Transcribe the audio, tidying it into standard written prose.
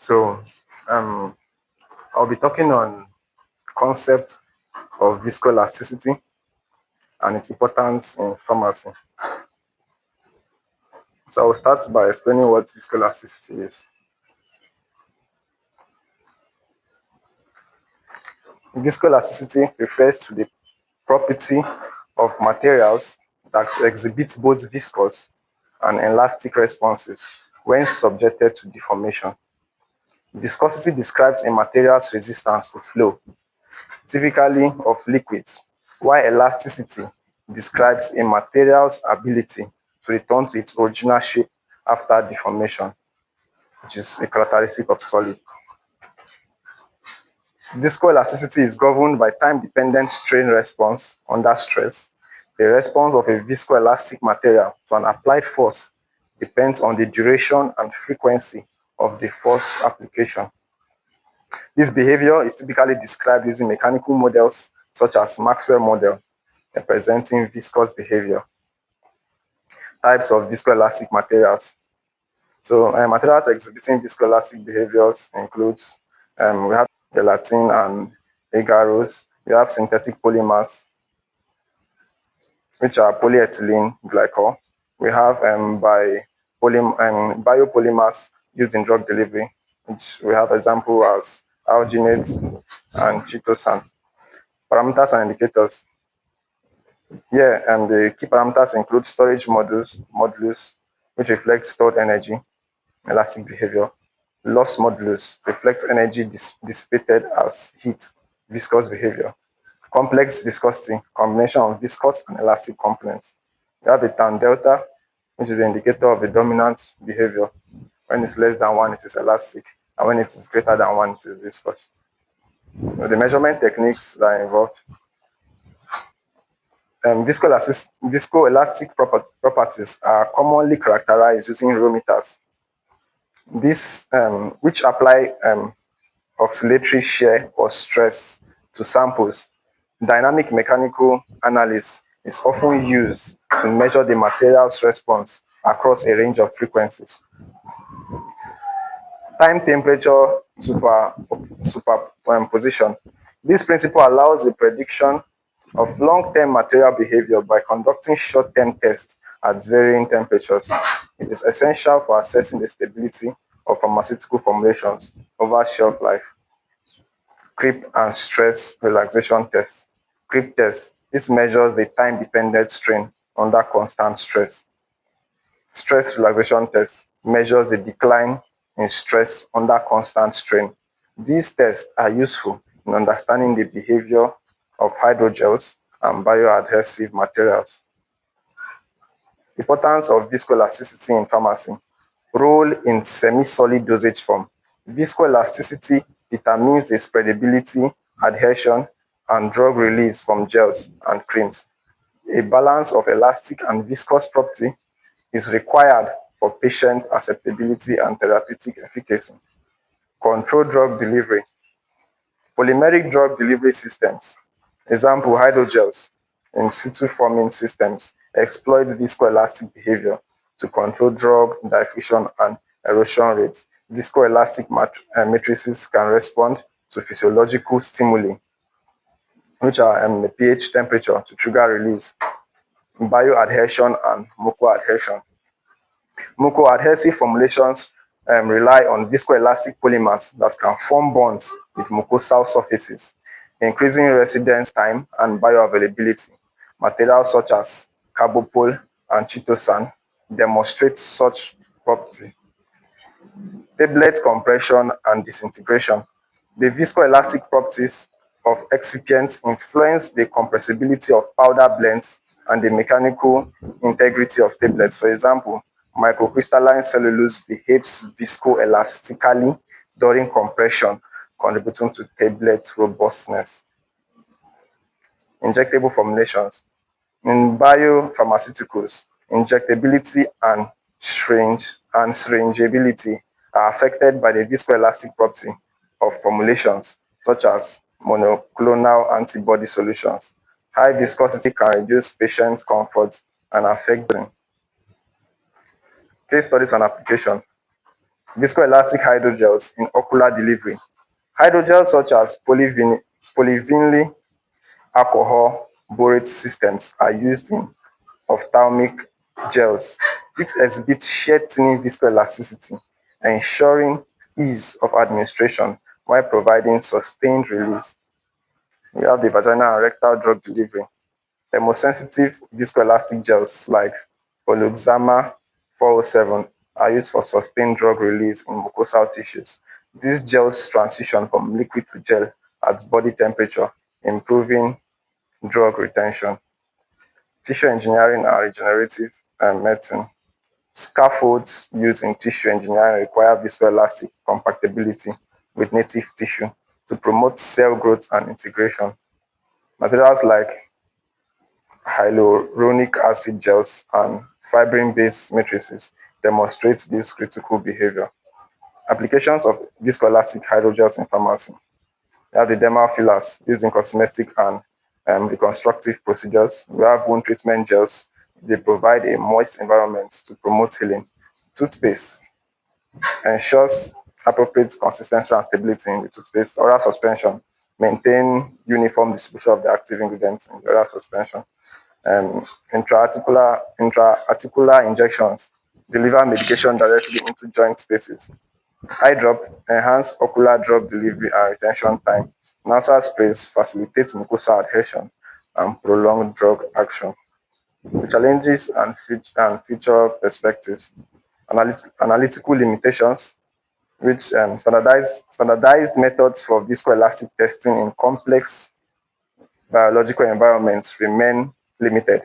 So I'll be talking on concept of viscoelasticity and its importance in pharmacy. So I'll start by explaining what viscoelasticity is. Viscoelasticity refers to the property of materials that exhibit both viscous and elastic responses when subjected to deformation. Viscosity describes a material's resistance to flow, typically of liquids, while elasticity describes a material's ability to return to its original shape after deformation, which is a characteristic of solid. Viscoelasticity is governed by time-dependent strain response under stress. The response of a viscoelastic material to an applied force depends on the duration and frequency of the force application. This behavior is typically described using mechanical models such as Maxwell model, representing viscous behavior. Types of viscoelastic materials. So materials exhibiting viscoelastic behaviors includes we have gelatin and agarose. We have synthetic polymers, which are polyethylene glycol. We have biopolymers used in drug delivery, which we have example as alginate and chitosan. Parameters and indicators. Here, the key parameters include storage modulus, which reflects stored energy, elastic behavior. Loss modulus reflects energy dissipated as heat, viscous behavior. Complex viscosity, combination of viscous and elastic components. We have a tan delta, which is an indicator of a dominant behavior. When it's less than 1, it is elastic, and when it is greater than 1, it is viscous. So the measurement techniques that are involved. Viscoelastic properties are commonly characterized using rhometers. This, which apply oscillatory shear or stress to samples. Dynamic mechanical analysis is often used to measure the material's response across a range of frequencies. Time temperature superposition. This principle allows the prediction of long-term material behavior by conducting short-term tests at varying temperatures. It is essential for assessing the stability of pharmaceutical formulations over shelf life. Creep and stress relaxation test. Creep test. This measures the time-dependent strain under constant stress. Stress relaxation test measures the decline in stress under constant strain. These tests are useful in understanding the behavior of hydrogels and bioadhesive materials. Importance of viscoelasticity in pharmacy. Role in semi-solid dosage form. Viscoelasticity determines the spreadability, adhesion, and drug release from gels and creams. A balance of elastic and viscous property is required for patient acceptability and therapeutic efficacy. Controlled drug delivery. Polymeric drug delivery systems. Example, hydrogels in situ forming systems exploit viscoelastic behavior to control drug diffusion and erosion rates. Viscoelastic matrices can respond to physiological stimuli, which are the pH temperature to trigger release, bioadhesion and mucoadhesion. Mucoadhesive formulations rely on viscoelastic polymers that can form bonds with mucosal surfaces, increasing residence time and bioavailability. Materials such as carbopol and chitosan demonstrate such property. Tablet compression and disintegration. The viscoelastic properties of excipients influence the compressibility of powder blends and the mechanical integrity of tablets. For example, microcrystalline cellulose behaves viscoelastically during compression, contributing to tablet robustness. Injectable formulations. In biopharmaceuticals, injectability and syringeability are affected by the viscoelastic property of formulations, such as monoclonal antibody solutions. High viscosity can reduce patient comfort and affect them. Case studies and application. Viscoelastic hydrogels in ocular delivery. Hydrogels such as polyvinyl alcohol borate systems are used in ophthalmic gels. It exhibits shear thinning viscoelasticity, ensuring ease of administration while providing sustained release. We have the vaginal and rectal drug delivery. Thermosensitive viscoelastic gels like Oluxama 407 are used for sustained drug release in mucosal tissues. These gels transition from liquid to gel at body temperature, improving drug retention. Tissue engineering and regenerative medicine. Scaffolds used in tissue engineering require viscoelastic compatibility with native tissue to promote cell growth and integration. Materials like hyaluronic acid gels and fibrin-based matrices demonstrate this critical behavior. Applications of viscoelastic hydrogels in pharmacy. We have the dermal fillers used in cosmetic and reconstructive procedures. We have wound treatment gels. They provide a moist environment to promote healing. Toothpaste ensures appropriate consistency and stability in the toothpaste. Oral suspension maintain uniform distribution of the active ingredients in the oral suspension. Intra-articular injections deliver medication directly into joint spaces. Eye drop enhance ocular drug delivery and retention time. Nasal sprays facilitate mucosal adhesion and prolong drug action. The challenges and future perspectives. Analytical limitations, which standardized methods for viscoelastic testing in complex biological environments remain limited.